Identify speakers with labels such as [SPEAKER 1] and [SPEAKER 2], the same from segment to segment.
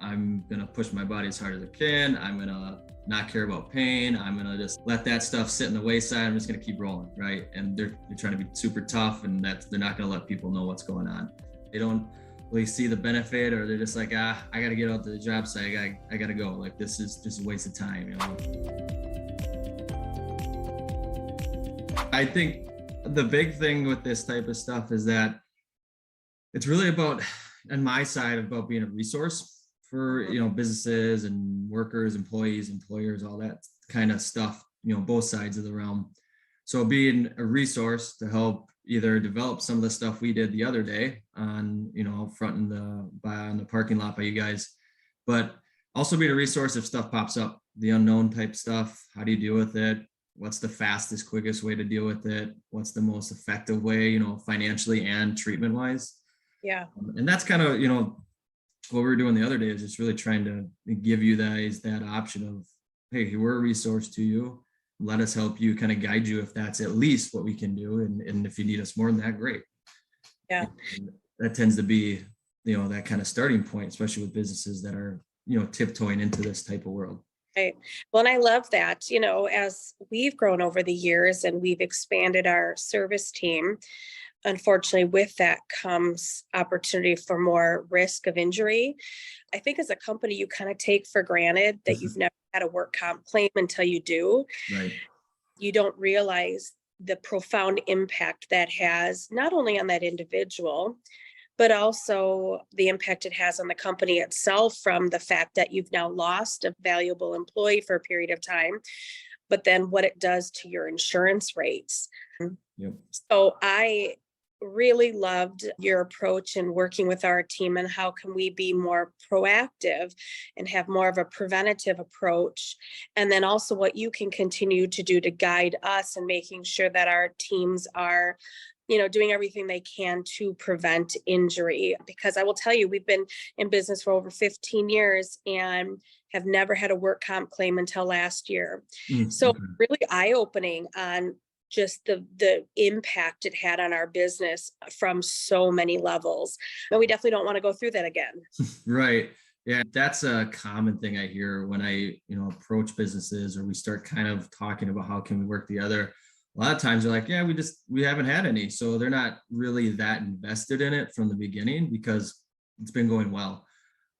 [SPEAKER 1] I'm going to push my body as hard as I can. I'm going to not care about pain. I'm going to just let that stuff sit in the wayside. I'm just going to keep rolling, right? And they're trying to be super tough, and they're not going to let people know what's going on. They don't really see the benefit, or they're just like, I got to get out to the job site. I got to go. Like, this is just a waste of time, you know? I think the big thing with this type of stuff is that it's really about, on my side, about being a resource for, you know, businesses and workers, employees, employers, all that kind of stuff, you know, both sides of the realm. So being a resource to help either develop some of the stuff we did the other day on, you know, front in on the parking lot by you guys, but also being a resource if stuff pops up, the unknown type stuff. How do you deal with it? What's the fastest, quickest way to deal with it? What's the most effective way, you know, financially and treatment wise?
[SPEAKER 2] Yeah.
[SPEAKER 1] And that's kind of, you know, what we were doing the other day is just really trying to give you guys that option of, hey, we're a resource to you. Let us help you, kind of guide you if that's at least what we can do. And if you need us more than that, great.
[SPEAKER 2] Yeah.
[SPEAKER 1] And that tends to be, you know, that kind of starting point, especially with businesses that are, you know, tiptoeing into this type of world.
[SPEAKER 2] Right. Well, and I love that, you know, as we've grown over the years and we've expanded our service team, unfortunately, with that comes opportunity for more risk of injury. I think as a company, you kind of take for granted that you've never had a work comp claim until you do.
[SPEAKER 1] Right.
[SPEAKER 2] You don't realize the profound impact that has not only on that individual, but also the impact it has on the company itself, from the fact that you've now lost a valuable employee for a period of time, but then what it does to your insurance rates.
[SPEAKER 1] Yep.
[SPEAKER 2] So I really loved your approach in working with our team, and how can we be more proactive and have more of a preventative approach, and then also what you can continue to do to guide us and making sure that our teams are, you know, doing everything they can to prevent injury. Because I will tell you, we've been in business for over 15 years and have never had a work comp claim until last year. So
[SPEAKER 1] Okay.
[SPEAKER 2] really eye-opening on just the impact it had on our business from so many levels. And we definitely don't want to go through that again.
[SPEAKER 1] Right. Yeah, that's a common thing I hear when I, you know, approach businesses, or we start kind of talking about how can we work together. A lot of times they're like, yeah, we haven't had any. So they're not really that invested in it from the beginning because it's been going well.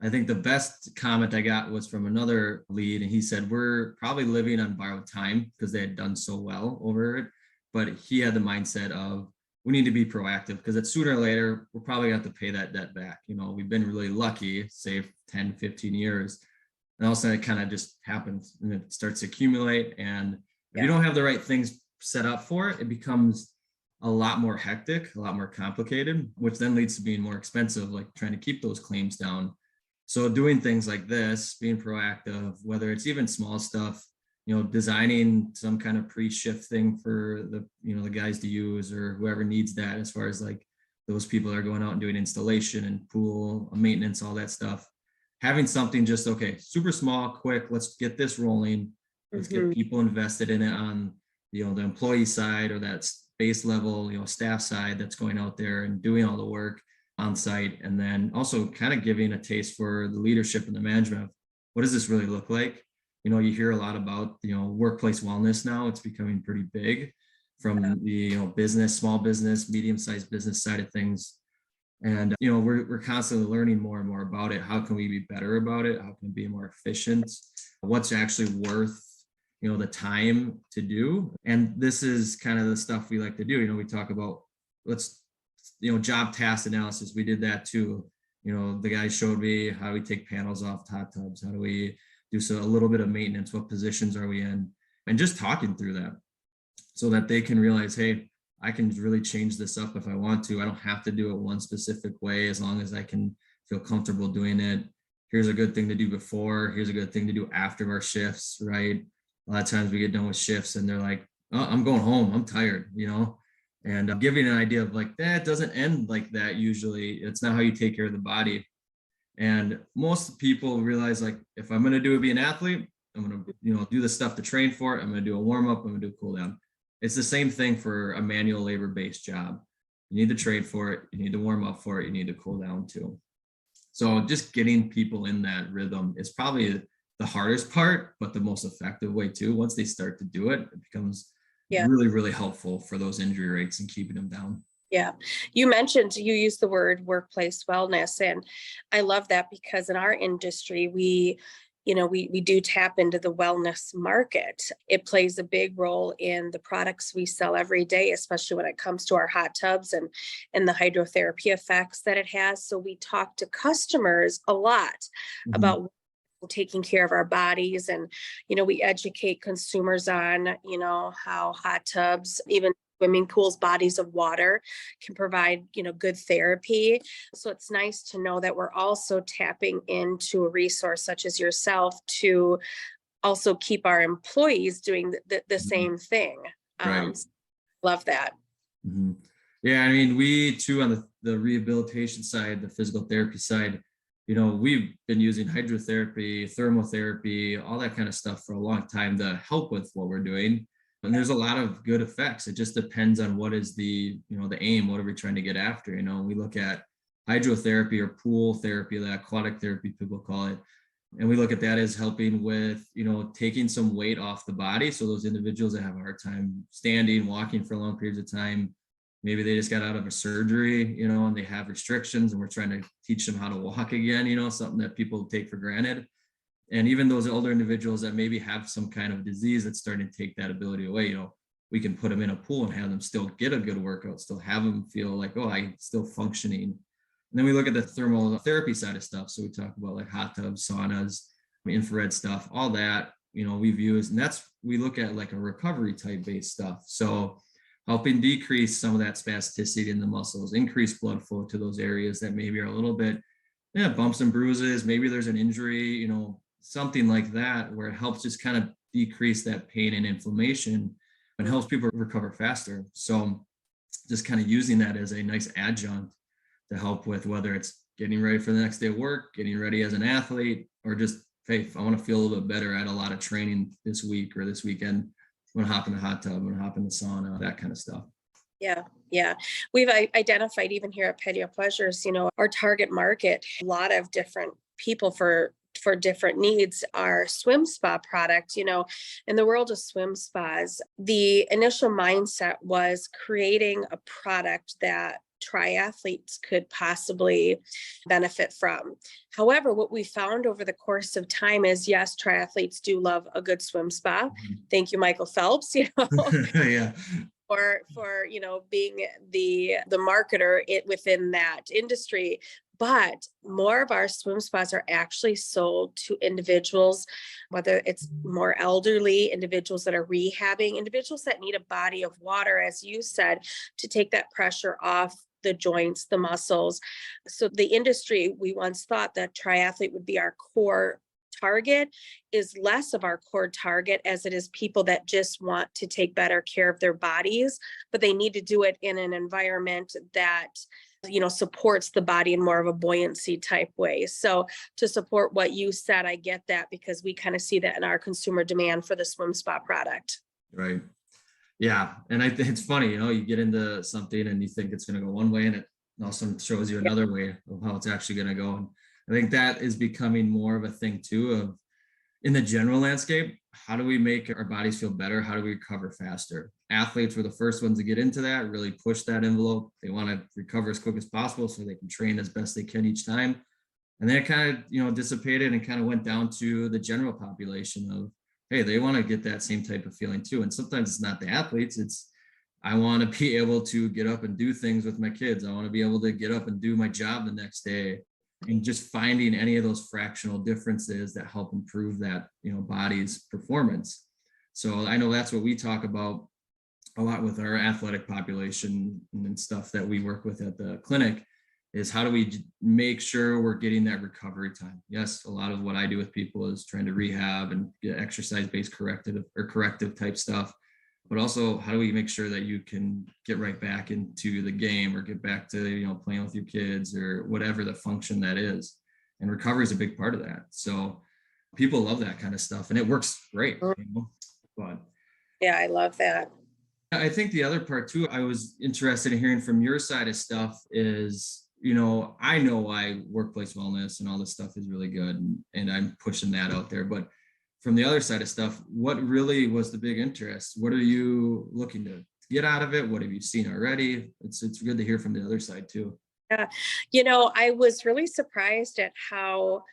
[SPEAKER 1] I think the best comment I got was from another lead, and he said, we're probably living on borrowed time because they had done so well over it. But he had the mindset of, we need to be proactive because it's sooner or later, we're probably going to have to pay that debt back. You know, we've been really lucky, say 10, 15 years. And all of a sudden it kind of just happens and it starts to accumulate. And if you don't have the right things set up for it, it becomes a lot more hectic, a lot more complicated, which then leads to being more expensive, like trying to keep those claims down. So doing things like this, being proactive, whether it's even small stuff, you know, designing some kind of pre-shift thing for the, you know, the guys to use, or whoever needs that, as far as like those people that are going out and doing installation and pool maintenance, all that stuff. Having something just, okay, super small, quick, let's get this rolling. Let's get people invested in it on, you know, the employee side, or that base level, you know, staff side that's going out there and doing all the work on site. And then also kind of giving a taste for the leadership and the management of, what does this really look like? You know, you hear a lot about, you know, workplace wellness now. It's becoming pretty big from the, you know, business, small business, medium-sized business side of things. And, you know, we're constantly learning more and more about it. How can we be better about it? How can we be more efficient? What's actually worth, you know, the time to do? And this is kind of the stuff we like to do. You know, we talk about, you know, job task analysis. We did that too. You know, the guy showed me how we take panels off hot tubs. How do we do a little bit of maintenance? What positions are we in? And just talking through that so that they can realize, hey, I can really change this up if I want to. I don't have to do it one specific way, as long as I can feel comfortable doing it. Here's a good thing to do before. Here's a good thing to do after our shifts, right? A lot of times we get done with shifts and they're like, oh, I'm going home. I'm tired, you know? And giving an idea of like, that doesn't end like that usually. It's not how you take care of the body. And most people realize, like, if I'm going to be an athlete, I'm going to, you know, do the stuff to train for it. I'm going to do a warm up. I'm going to do a cool down. It's the same thing for a manual labor based job. You need to train for it. You need to warm up for it. You need to cool down too. So just getting people in that rhythm is probably the hardest part, but the most effective way too. Once they start to do it, it becomes
[SPEAKER 2] Yeah.
[SPEAKER 1] really, really helpful for those injury rates and keeping them down.
[SPEAKER 2] Yeah. You used the word workplace wellness. And I love that because in our industry, we do tap into the wellness market. It plays a big role in the products we sell every day, especially when it comes to our hot tubs and the hydrotherapy effects that it has. So we talk to customers a lot
[SPEAKER 1] Mhm.
[SPEAKER 2] about taking care of our bodies, and we educate consumers on how hot tubs, even swimming pools, bodies of water, can provide good therapy. So it's nice to know that we're also tapping into a resource such as yourself to also keep our employees doing the
[SPEAKER 1] Mhm.
[SPEAKER 2] same thing.
[SPEAKER 1] Right.
[SPEAKER 2] Love that.
[SPEAKER 1] Mhm. Yeah, I mean, we too on the rehabilitation side, the physical therapy side, we've been using hydrotherapy, thermotherapy, all that kind of stuff for a long time to help with what we're doing. And there's a lot of good effects. It just depends on what is the aim, what are we trying to get after? We look at hydrotherapy or pool therapy, the aquatic therapy people call it. And we look at that as helping with, taking some weight off the body. So those individuals that have a hard time standing, walking for long periods of time, maybe they just got out of a surgery, and they have restrictions and we're trying to teach them how to walk again, something that people take for granted. And even those older individuals that maybe have some kind of disease that's starting to take that ability away, we can put them in a pool and have them still get a good workout, still have them feel like, oh, I'm still functioning. And then we look at the thermal therapy side of stuff. So we talk about like hot tubs, saunas, infrared stuff, all that, we've used, and we look at like a recovery type based stuff. So helping decrease some of that spasticity in the muscles, increase blood flow to those areas that maybe are a little bit, yeah, bumps and bruises. Maybe there's an injury, something like that, where it helps just kind of decrease that pain and inflammation and helps people recover faster. So just kind of using that as a nice adjunct to help with whether it's getting ready for the next day of work, getting ready as an athlete, or just, hey, if I want to feel a little bit better, I had a lot of training this week or this weekend, I'm gonna hop in the hot tub, I'm gonna hop in the sauna, that kind of stuff.
[SPEAKER 2] Yeah, yeah. We've identified even here at Patio Pleasures, our target market, a lot of different people for different needs. Our swim spa product, in the world of swim spas, the initial mindset was creating a product that triathletes could possibly benefit from. However, what we found over the course of time is, yes, triathletes do love a good swim spa. Thank you, Michael Phelps,
[SPEAKER 1] Yeah.
[SPEAKER 2] for being the marketer within that industry. But more of our swim spas are actually sold to individuals, whether it's more elderly individuals that are rehabbing, individuals that need a body of water, as you said, to take that pressure off the joints, the muscles. So the industry, we once thought that triathlete would be our core target, is less of our core target, as it is people that just want to take better care of their bodies, but they need to do it in an environment that supports the body in more of a buoyancy type way. So to support what you said, I get that, because we kind of see that in our consumer demand for the swim spa product.
[SPEAKER 1] Right. Yeah. And I think it's funny, you get into something and you think it's going to go one way and it also shows you another way of how it's actually going to go. And I think that is becoming more of a thing too, of in the general landscape, how do we make our bodies feel better? How do we recover faster? Athletes were the first ones to get into that, really push that envelope. They want to recover as quick as possible so they can train as best they can each time. And then it kind of, dissipated and kind of went down to the general population of, hey, they want to get that same type of feeling too. And sometimes it's not the athletes, it's, I want to be able to get up and do things with my kids. I want to be able to get up and do my job the next day. And just finding any of those fractional differences that help improve that, body's performance. So I know that's what we talk about a lot with our athletic population and stuff that we work with at the clinic, is how do we make sure we're getting that recovery time? Yes, a lot of what I do with people is trying to rehab and get exercise-based corrective type stuff. But also, how do we make sure that you can get right back into the game or get back to, playing with your kids or whatever the function that is? And recovery is a big part of that. So people love that kind of stuff and it works great, But
[SPEAKER 2] Yeah, I love that.
[SPEAKER 1] I think the other part too, I was interested in hearing from your side of stuff is, I know why workplace wellness and all this stuff is really good, and I'm pushing that out there. But from the other side of stuff, what really was the big interest? What are you looking to get out of it? What have you seen already? It's good to hear from the other side too.
[SPEAKER 2] Yeah. I was really surprised at how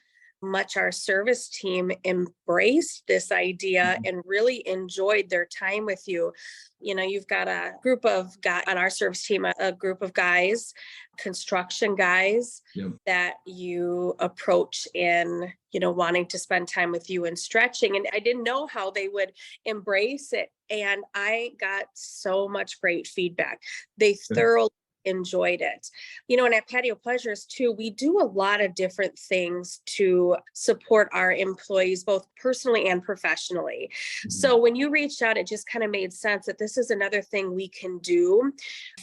[SPEAKER 2] much our service team embraced this idea
[SPEAKER 1] Mhm.
[SPEAKER 2] and really enjoyed their time with you. You've got a group of guys on our service team, a group of guys, construction guys
[SPEAKER 1] Yep.
[SPEAKER 2] that you approach in, wanting to spend time with you and stretching. And I didn't know how they would embrace it. And I got so much great feedback. They
[SPEAKER 1] Good.
[SPEAKER 2] thoroughly enjoyed it. And at Patio Pleasures too, we do a lot of different things to support our employees, both personally and professionally.
[SPEAKER 1] Mhm.
[SPEAKER 2] So when you reached out, it just kind of made sense that this is another thing we can do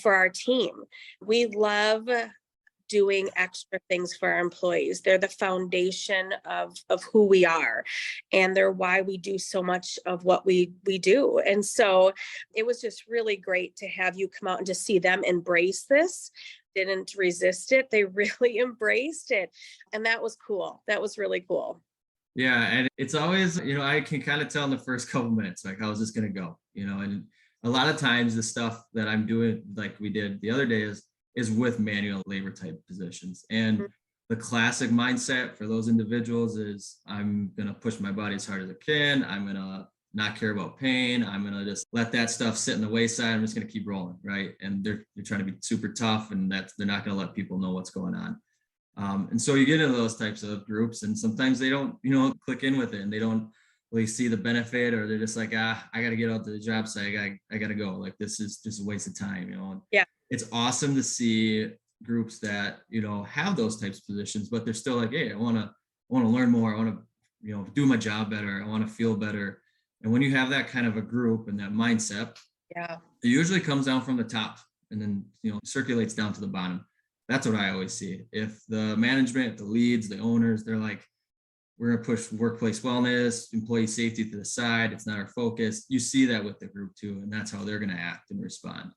[SPEAKER 2] for our team. We love doing extra things for our employees. They're the foundation of who we are, and they're why we do so much of what we do. And so it was just really great to have you come out and to see them embrace this. Didn't resist it. They really embraced it. And that was cool. That was really cool.
[SPEAKER 1] Yeah, and it's always, I can kind of tell in the first couple minutes, like, how's this going to go? And a lot of times the stuff that I'm doing, like we did the other day, is with manual labor type positions. And the classic mindset for those individuals is, I'm going to push my body as hard as I can. I'm going to not care about pain. I'm going to just let that stuff sit in the wayside. I'm just going to keep rolling. Right. And they're trying to be super tough, and they're not going to let people know what's going on. And so you get into those types of groups, and sometimes they don't, click in with it, and they don't really see the benefit, or they're just like, I got to get out to the job site. I got to go. Like, this is just a waste of time.
[SPEAKER 2] Yeah.
[SPEAKER 1] It's awesome to see groups that, have those types of positions, but they're still like, hey, I want to learn more. I want to, do my job better. I want to feel better. And when you have that kind of a group and that mindset,
[SPEAKER 2] Yeah.
[SPEAKER 1] it usually comes down from the top and then, circulates down to the bottom. That's what I always see. If the management, the leads, the owners, they're like, we're going to push workplace wellness, employee safety to the side, it's not our focus. You see that with the group too, and that's how they're going to act and respond.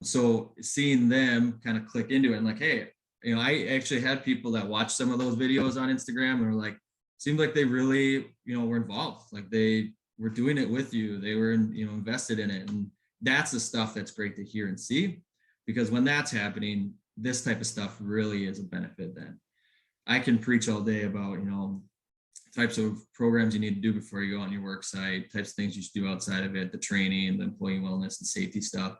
[SPEAKER 1] So seeing them kind of click into it and like, hey, I actually had people that watched some of those videos on Instagram and were like, seemed like they really, were involved. Like, they were doing it with you. They were, invested in it. And that's the stuff that's great to hear and see, because when that's happening, this type of stuff really is a benefit. Then I can preach all day about, types of programs you need to do before you go on your work site, types of things you should do outside of it, the training, the employee wellness and safety stuff.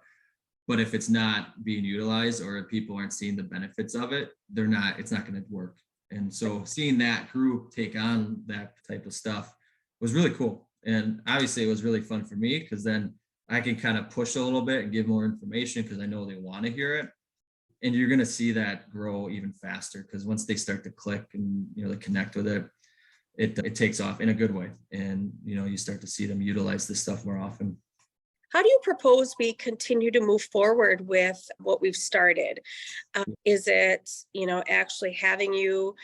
[SPEAKER 1] But if it's not being utilized, or if people aren't seeing the benefits of it, it's not going to work. And so seeing that group take on that type of stuff was really cool. And obviously it was really fun for me, because then I can kind of push a little bit and give more information, because I know they want to hear it. And you're going to see that grow even faster, because once they start to click and, they connect with it, it takes off in a good way. And, you start to see them utilize this stuff more often.
[SPEAKER 2] How do you propose we continue to move forward with what we've started? Is it, actually having you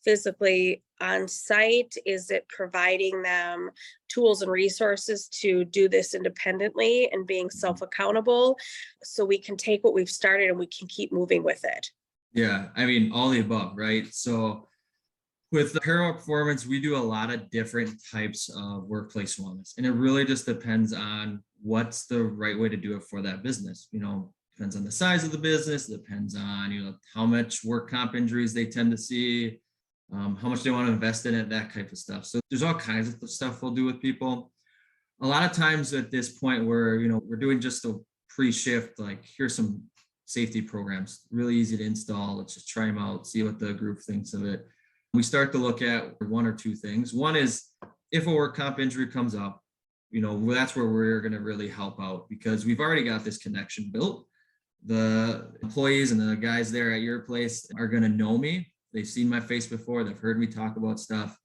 [SPEAKER 2] physically on site? Is it providing them tools and resources to do this independently and being self-accountable, so we can take what we've started and we can keep moving with it?
[SPEAKER 1] Yeah, I mean, all the above, right? So with the Paramount Performance, we do a lot of different types of workplace wellness, and it really just depends on what's the right way to do it for that business. Depends on the size of the business, depends on, how much work comp injuries they tend to see, how much they want to invest in it, that type of stuff. So there's all kinds of stuff we'll do with people. A lot of times at this point, we're doing just a pre-shift, like, here's some safety programs, really easy to install. Let's just try them out, see what the group thinks of it. We start to look at one or two things. One is, if a work comp injury comes up, that's where we're going to really help out, because we've already got this connection built. The employees and the guys there at your place are going to know me. They've seen my face before. They've heard me talk about stuff.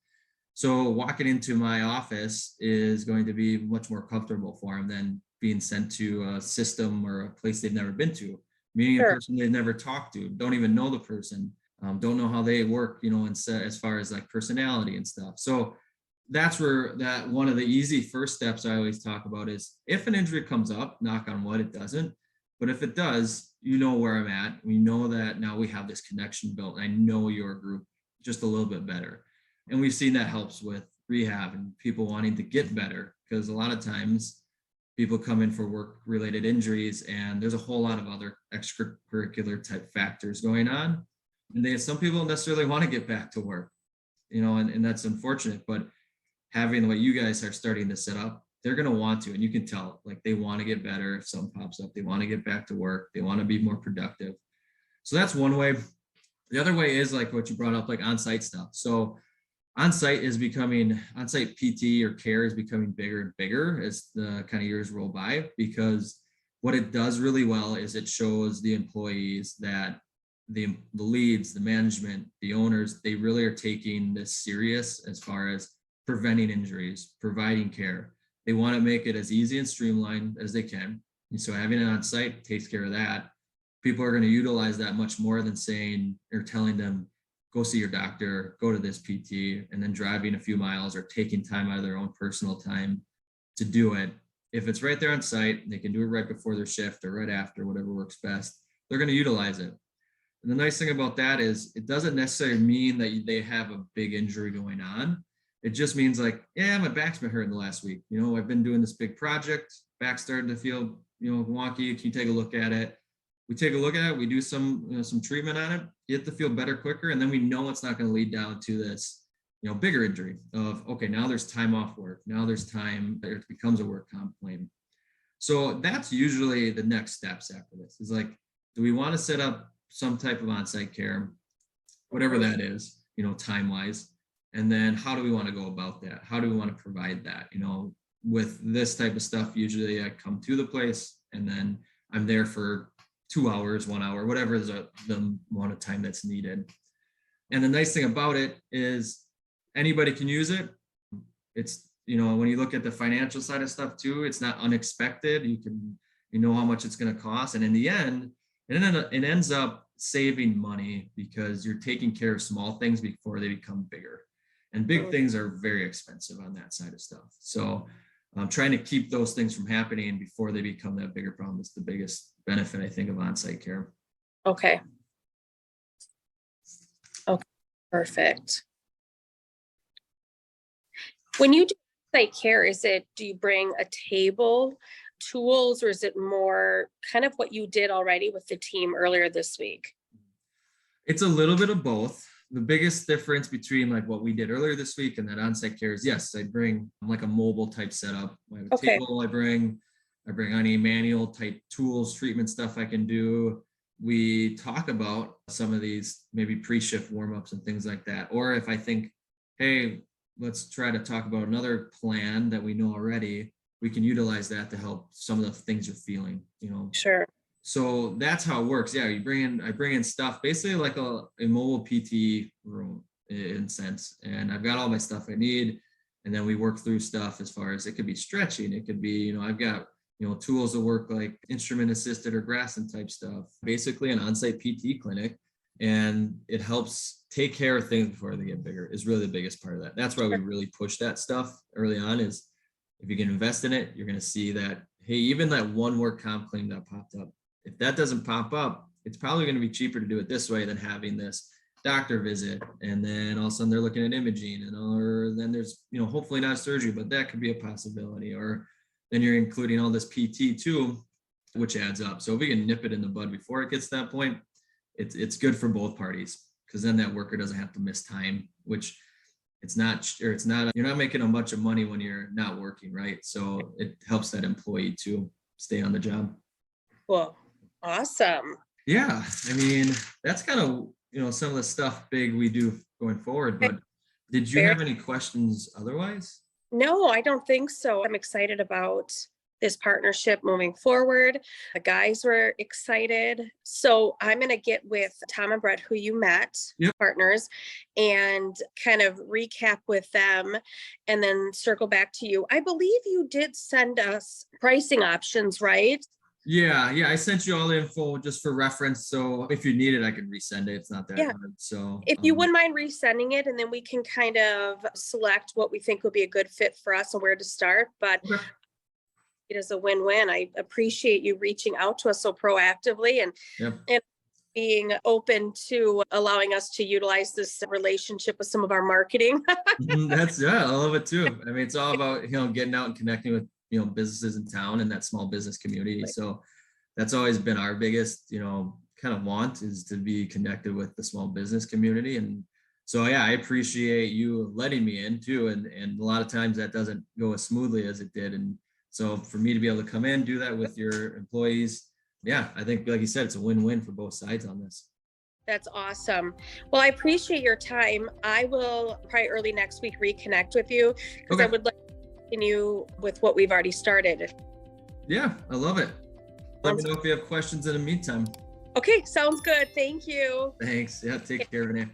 [SPEAKER 1] So walking into my office is going to be much more comfortable for them than being sent to a system or a place they've never been to, meeting a
[SPEAKER 2] Sure.
[SPEAKER 1] person they've never talked to, don't even know the person, don't know how they work, as far as like personality and stuff. So that's where that one of the easy first steps I always talk about is, if an injury comes up, knock on wood, it doesn't. But if it does, you know where I'm at. We know that now we have this connection built. And I know your group just a little bit better. And we've seen that helps with rehab and people wanting to get better, because a lot of times people come in for work related injuries and there's a whole lot of other extracurricular type factors going on. And some people don't necessarily want to get back to work, and that's unfortunate. But having what you guys are starting to set up, they're going to want to, and you can tell, like, they want to get better. If something pops up, they want to get back to work. They want to be more productive. So that's one way. The other way is like what you brought up, like on-site stuff. So on-site PT or care is becoming bigger and bigger as the kind of years roll by, because what it does really well is it shows the employees that the leads, the management, the owners, they really are taking this serious as far as preventing injuries, providing care. They want to make it as easy and streamlined as they can. And so having it on site takes care of that. People are going to utilize that much more than saying or telling them, go see your doctor, go to this PT, and then driving a few miles or taking time out of their own personal time to do it. If it's right there on site, they can do it right before their shift or right after, whatever works best. They're going to utilize it. And the nice thing about that is it doesn't necessarily mean that they have a big injury going on. It just means like, yeah, my back's been hurting the last week. I've been doing this big project, back starting to feel, wonky. Can you take a look at it? We take a look at it. We do some treatment on it, get to feel better quicker. And then we know it's not going to lead down to this, bigger injury of, okay, now there's time off work. Now there's time that it becomes a work comp claim. So that's usually the next steps after this is like, do we want to set up some type of on-site care, whatever that is, time wise? And then how do we want to go about that? How do we want to provide that? With this type of stuff, usually I come to the place and then I'm there for 2 hours, 1 hour, whatever is the amount of time that's needed. And the nice thing about it is anybody can use it. It's, when you look at the financial side of stuff too, it's not unexpected. You know how much it's going to cost. And in the end, it ends up saving money because you're taking care of small things before they become bigger. And big things are very expensive on that side of stuff. So trying to keep those things from happening before they become that bigger problem is the biggest benefit, I think, of on-site care.
[SPEAKER 2] Okay. Okay, perfect. When you do on-site care, do you bring a table, tools, or is it more kind of what you did already with the team earlier this week?
[SPEAKER 1] It's a little bit of both. The biggest difference between like what we did earlier this week and that on-site care is, yes, I bring like a mobile type setup. I have a table I bring any manual type tools, treatment stuff I can do. We talk about some of these maybe pre-shift warm-ups and things like that. Or if I think, hey, let's try to talk about another plan that we know already, we can utilize that to help some of the things you're feeling,
[SPEAKER 2] Sure.
[SPEAKER 1] So that's how it works. Yeah, I bring in stuff, basically like a mobile PT room in a sense. And I've got all my stuff I need. And then we work through stuff as far as it could be stretching. It could be, I've got, tools that work like instrument assisted or Grasson type stuff, basically an on-site PT clinic. And it helps take care of things before they get bigger is really the biggest part of that. That's why we really push that stuff early on is if you can invest in it, you're going to see that, hey, even that one work comp claim that popped up, if that doesn't pop up, it's probably going to be cheaper to do it this way than having this doctor visit. And then all of a sudden they're looking at imaging or then there's, hopefully not surgery, but that could be a possibility. Or then you're including all this PT too, which adds up. So if we can nip it in the bud before it gets to that point, it's good for both parties because then that worker doesn't have to miss time, which you're not making a bunch of money when you're not working, right? So it helps that employee to stay on the job.
[SPEAKER 2] Well, awesome.
[SPEAKER 1] Yeah, I mean, that's kind of, some of the stuff big we do going forward, but did you have any questions otherwise?
[SPEAKER 2] No, I don't think so. I'm excited about this partnership moving forward. The guys were excited. So I'm going to get with Tom and Brett, who you met, partners, and kind of recap with them and then circle back to you. I believe you did send us pricing options, right?
[SPEAKER 1] Yeah, I sent you all the info just for reference. So if you need it, I can resend it. It's not that hard. So
[SPEAKER 2] if you wouldn't mind resending it, and then we can kind of select what we think would be a good fit for us and where to start. But it is a win-win. I appreciate you reaching out to us so proactively
[SPEAKER 1] Yep.
[SPEAKER 2] and being open to allowing us to utilize this relationship with some of our marketing.
[SPEAKER 1] That's, yeah, I love it too. I mean, it's all about, getting out and connecting with, businesses in town and that small business community. So that's always been our biggest, kind of want, is to be connected with the small business community. And so, yeah, I appreciate you letting me in too. And a lot of times that doesn't go as smoothly as it did. And so for me to be able to come in, do that with your employees, yeah, I think, like you said, it's a win-win for both sides on this.
[SPEAKER 2] That's awesome. Well, I appreciate your time. I will probably early next week reconnect with you because I
[SPEAKER 1] Okay.
[SPEAKER 2] would like to continue with what we've already started.
[SPEAKER 1] Yeah, I love it. Let me
[SPEAKER 2] Sounds-
[SPEAKER 1] know if you have questions in the meantime.
[SPEAKER 2] Okay, sounds good. Thank you.
[SPEAKER 1] Thanks. Yeah, take care, Rene.